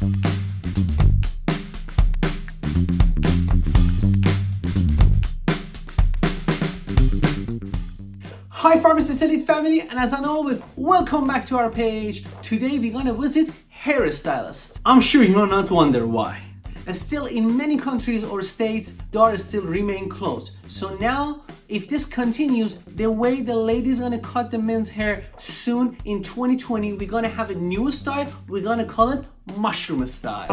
Hi Pharmacist Elite family, and as always, welcome back to our page. Today we're gonna visit hairstylists. I'm sure you're not wonder why. And still in many countries or states, doors still remain closed. So now, if this continues, the way the ladies gonna cut the men's hair soon in 2020, we're gonna have a new style. We're gonna call it mushroom style.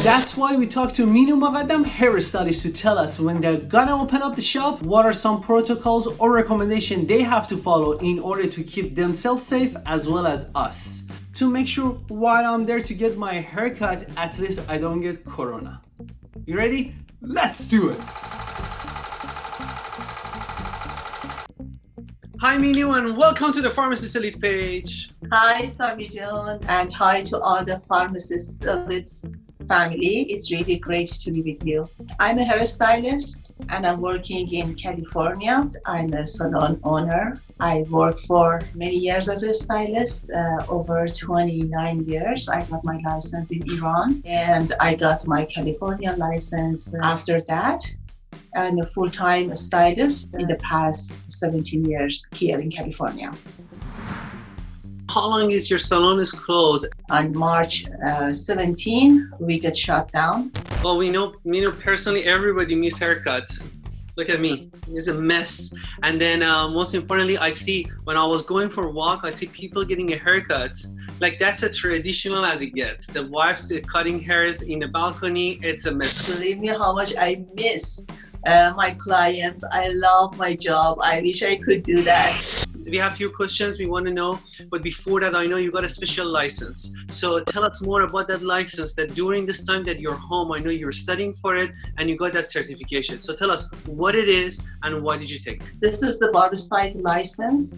That's why we talked to Minu Muqaddam hairstylists to tell us when they're gonna open up the shop, what are some protocols or recommendations they have to follow in order to keep themselves safe as well as us. To make sure while I'm there to get my haircut, at least I don't get corona. You ready? Let's do it! Hi Minu, and welcome to the Pharmacist Elite page. Hi Sami John, and hi to all the Pharmacist Elite family. It's really great to be with you. I'm a hairstylist and I'm working in California. I'm a salon owner. I worked for many years as a stylist, over 29 years. I got my license in Iran and I got my California license after that. I'm a full-time stylist in the past 17 years here in California. How long is your salon is closed? On March 17, we get shut down. Well, we know personally everybody misses haircuts. Look at me, it's a mess. And then most importantly, I see when I was going for a walk, I see people getting a haircut. Like that's as traditional as it gets. The wives cutting hairs in the balcony, it's a mess. Believe me how much I miss my clients. I love my job. I wish I could do that. We have a few questions we want to know, but before that, I know you got a special license. So tell us more about that license, that during this time that you're home, I know you're studying for it and you got that certification. So tell us what it is and why did you take it? This is the Barbicide license.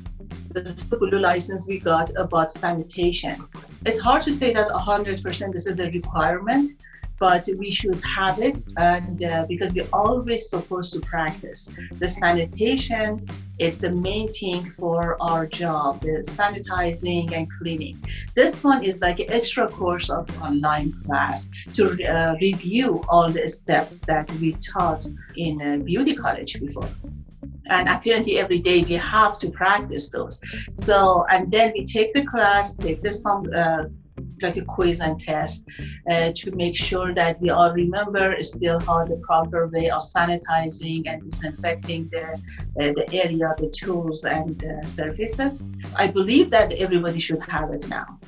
This is the blue license we got about sanitation. It's hard to say that 100% this is the requirement, but we should have it, and because we're always supposed to practice. The sanitation is the main thing for our job, the sanitizing and cleaning. This one is like an extra course of online class to review all the steps that we taught in beauty college before. And apparently every day we have to practice those. So, and then we take the class, take this like a quiz and test to make sure that we all remember still how the proper way of sanitizing and disinfecting the area, the tools and surfaces. I believe that everybody should have it now.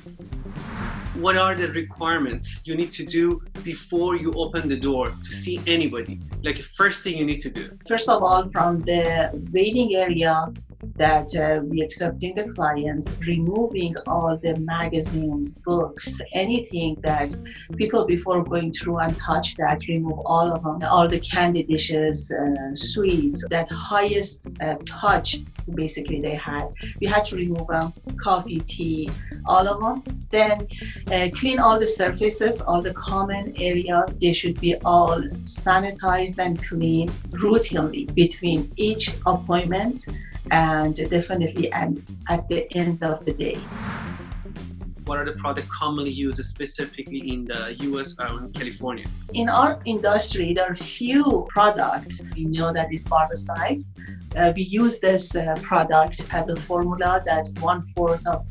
What are the requirements you need to do before you open the door to see anybody? Like the first thing you need to do? First of all, from the waiting area that we accepting the clients, removing all the magazines, books, anything that people before going through and touch that, remove all of them, all the candy dishes, sweets, that highest touch basically they had. We had to remove them, coffee, tea, all of them. Then clean all the surfaces, all the common areas. They should be all sanitized and clean routinely between each appointment and definitely at the end of the day. What are the products commonly used specifically in the US or in California? In our industry, there are few products. We know that is Barbicide. We use this product as a formula that 1/4 of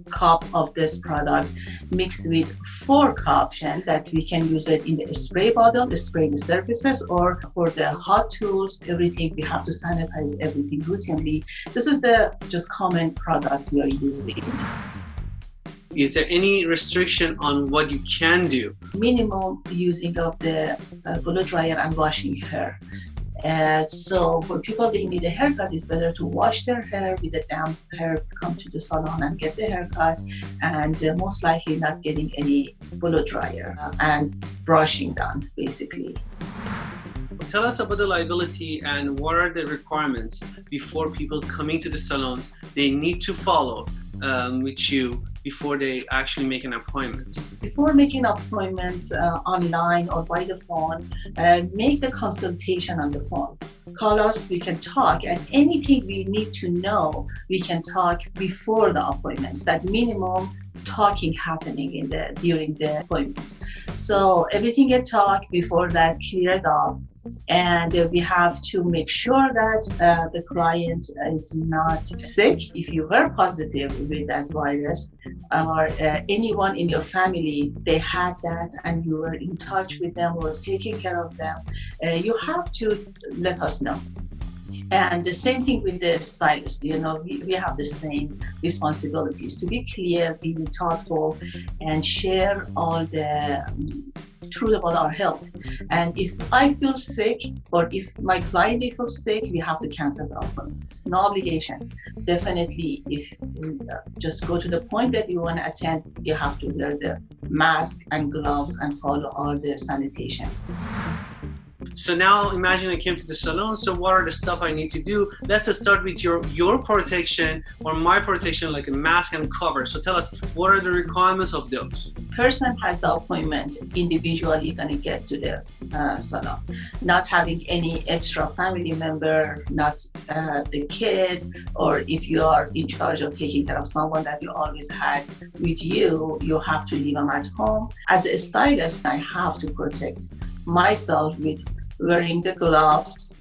cup of this product mixed with 4 cups, and that we can use it in the spray bottle, the spray the surfaces, or for the hot tools, everything we have to sanitize everything routinely. This is the just common product we are using. Is there any restriction on what you can do? Minimum using of the blow dryer and washing hair. So for people that need a haircut, it's better to wash their hair with a damp hair, come to the salon and get the haircut, and most likely not getting any blow dryer and brushing done, basically. Tell us about the liability and what are the requirements before people coming to the salons they need to follow with you before they actually make an appointment. Before making appointments online or by the phone, make the consultation on the phone. Call us, we can talk, and anything we need to know, we can talk before the appointments. That minimum talking happening during the appointments. So everything get talked before that cleared up. And we have to make sure that the client is not sick. If you were positive with that virus, or anyone in your family, they had that and you were in touch with them or taking care of them, you have to let us know. And the same thing with the stylist, we have the same responsibilities to be clear, be thoughtful, and share all the truth about our health. And if I feel sick or if my client feels sick, we have to cancel the appointments. No obligation. Definitely, if you just go to the point that you want to attend, you have to wear the mask and gloves and follow all the sanitation. So now imagine I came to the salon, so what are the stuff I need to do? Let's just start with your protection or my protection, like a mask and cover. So tell us, what are the requirements of those? Person has the appointment individually going to get to the salon, not having any extra family member, not the kid, or if you are in charge of taking care of someone that you always had with you, you have to leave them at home. As a stylist, I have to protect myself with wearing the gloves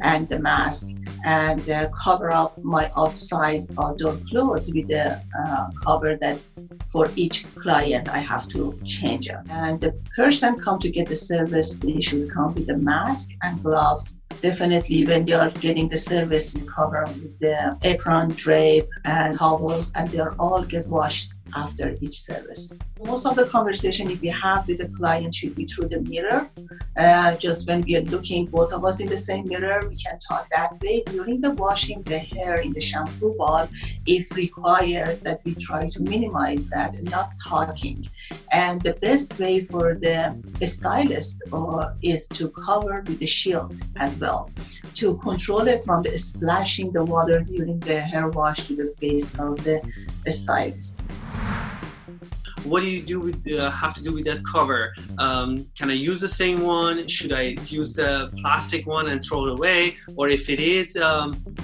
and the mask and cover up my outdoor clothes with the cover that for each client I have to change it. And the person come to get the service, they should come with the mask and gloves. Definitely when they are getting the service, we cover with the apron, drape and towels, and they are all get washed after each service. Most of the conversation if we have with the client should be through the mirror. Just when we are looking, both of us in the same mirror, we can talk that way. During the washing the hair in the shampoo ball, if required, that we try to minimize that, not talking. And the best way for the stylist is to cover with the shield as well, to control it from the splashing the water during the hair wash to the face of the stylist. What do you do with have to do with that cover? Can I use the same one? Should I use the plastic one and throw it away? Or if it is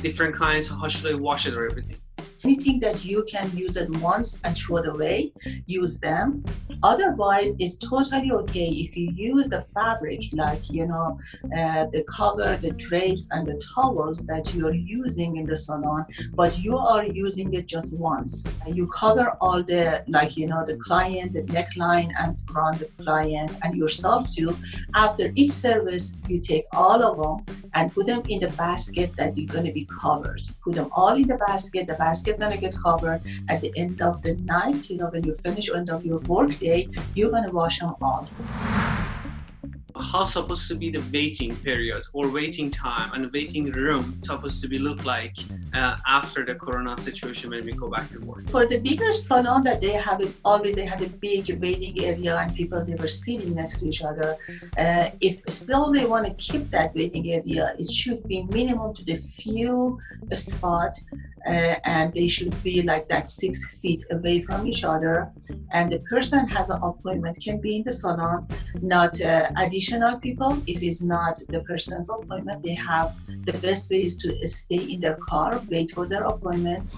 different kinds, how should I wash it or everything? Anything that you can use it once and throw it away, use them. Otherwise, it's totally okay if you use the fabric, like, the cover, the drapes, and the towels that you're using in the salon, but you are using it just once. You cover all the, the client, the neckline, and around the client, and yourself too. After each service, you take all of them and put them in the basket that you're going to be covered. Put them all in the basket going to get covered. At the end of the night, when you finish end of your work day, you're going to wash them all. How's supposed to be the waiting period or waiting time and the waiting room supposed to be look like after the corona situation when we go back to work? For the bigger salon that they had a big waiting area and people, they were sitting next to each other. If still they want to keep that waiting area, it should be minimum to the few spot, and they should be like that 6 feet away from each other. And the person has an appointment can be in the salon, not additional people. If it's not the person's appointment, they have the best way is to stay in their car, wait for their appointments.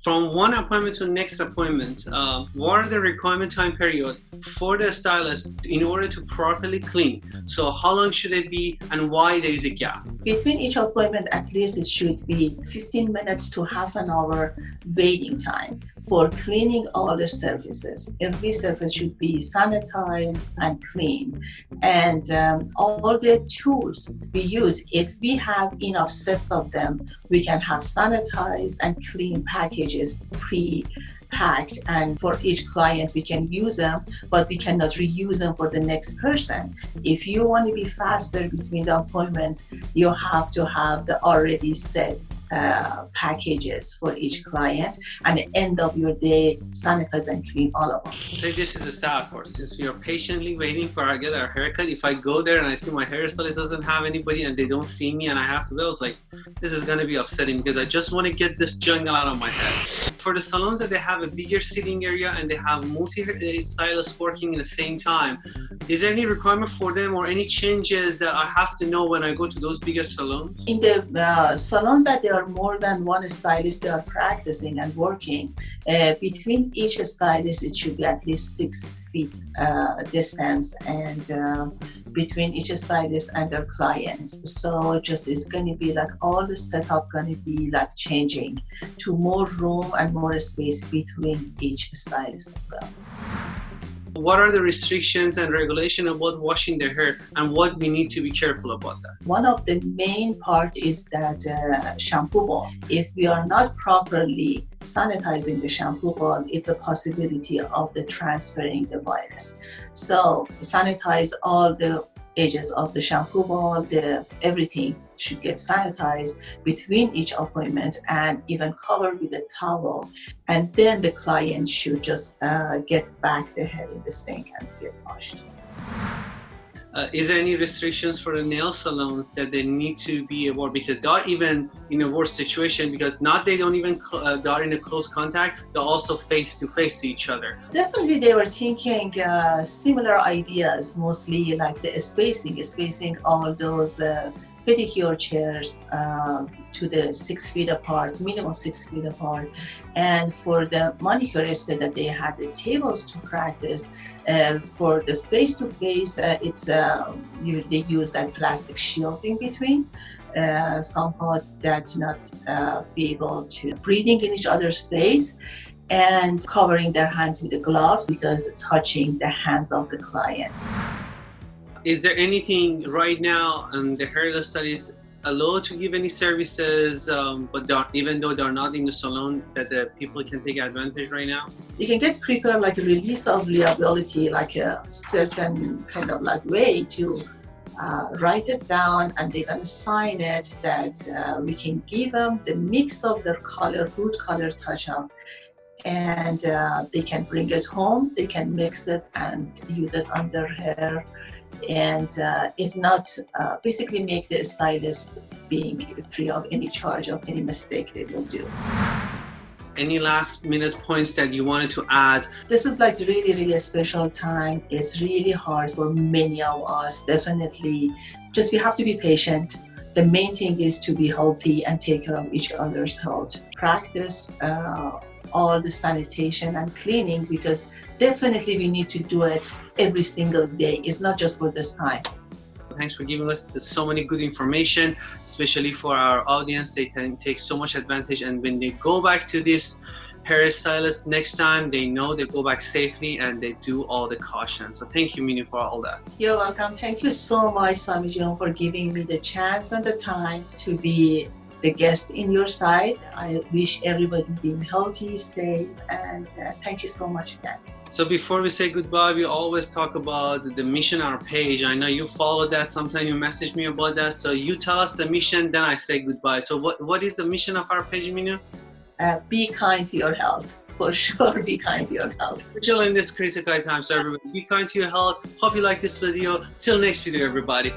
From one appointment to next appointment, what are the requirement time period for the stylist in order to properly clean? So how long should it be and why there is a gap? Between each appointment, at least it should be 15 minutes to half an hour waiting time for cleaning all the surfaces. Every surface should be sanitized and clean. And all the tools we use, if we have enough sets of them, we can have sanitized and clean packages pre-packed, and for each client we can use them but we cannot reuse them for the next person. If you want to be faster between the appointments, you have to have the already set packages for each client, and at the end of your day, sanitize and clean all of them. Say this is a sad part. Since we are patiently waiting for our get our haircut, if I go there and I see my hairstylist doesn't have anybody and they don't see me and I have to go, it's like, this is gonna be upsetting because I just want to get this jungle out of my head. For the salons that they have a bigger sitting area and they have multi-stylists working at the same time, is there any requirement for them or any changes that I have to know when I go to those bigger salons? In the salons that there are more than one stylist, they are practicing and working. Between each stylist, it should be at least 6 feet distance, and between each stylist and their clients. So just it's going to be like all the setup going to be like changing to more room and more space between each stylist as well. What are the restrictions and regulation about washing the hair, and what we need to be careful about that? One of the main part is that shampoo bowl. If we are not properly sanitizing the shampoo bowl, it's a possibility of the transferring the virus. So sanitize all the edges of the shampoo bowl, everything should get sanitized between each appointment and even covered with a towel. And then the client should just get back the head in the sink and get washed. Is there any restrictions for the nail salons that they need to be aware, because they are even in a worse situation, because they don't even they are in a close contact, they're also face to face to each other. Definitely they were thinking similar ideas, mostly like the spacing all those pedicure chairs to the 6 feet apart, minimum 6 feet apart. And for the manicurists that they had the tables to practice, for the face-to-face, they use that plastic shield in between, somehow that not be able to breathing in each other's face, and covering their hands with the gloves because touching the hands of the client. Is there anything right now in the hairstylist is allowed to give any services, but even though they're not in the salon, that the people can take advantage right now? You can get quicker like a release of liability, like a certain kind of like way to write it down, and they're gonna sign it that we can give them the mix of their color, root color touch-up, and they can bring it home, they can mix it and use it on their hair. And it's not basically make the stylist being free of any charge of any mistake they will do. Any last minute points that you wanted to add? This is like really a special time. It's really hard for many of us. Definitely, just we have to be patient. The main thing is to be healthy and take care of each other's health. Practice all the sanitation and cleaning, because definitely we need to do it every single day. It's not just for this time. Thanks for giving us so many good information, especially for our audience. They can take so much advantage, and when they go back to this hairstylist next time, they know they go back safely and they do all the cautions. So thank you, Minu, for all that. You're welcome. Thank you so much, Samijun, for giving me the chance and the time to be the guest in your side. I wish everybody being healthy, safe, and thank you so much again. So before we say goodbye, we always talk about the mission on our page. I know you follow that. Sometimes you message me about that. So you tell us the mission, then I say goodbye. So what is the mission of our page, Minu? Be kind to your health. For sure, be kind to your health. Especially in this critical time. So everybody, be kind to your health. Hope you like this video. Till next video, everybody.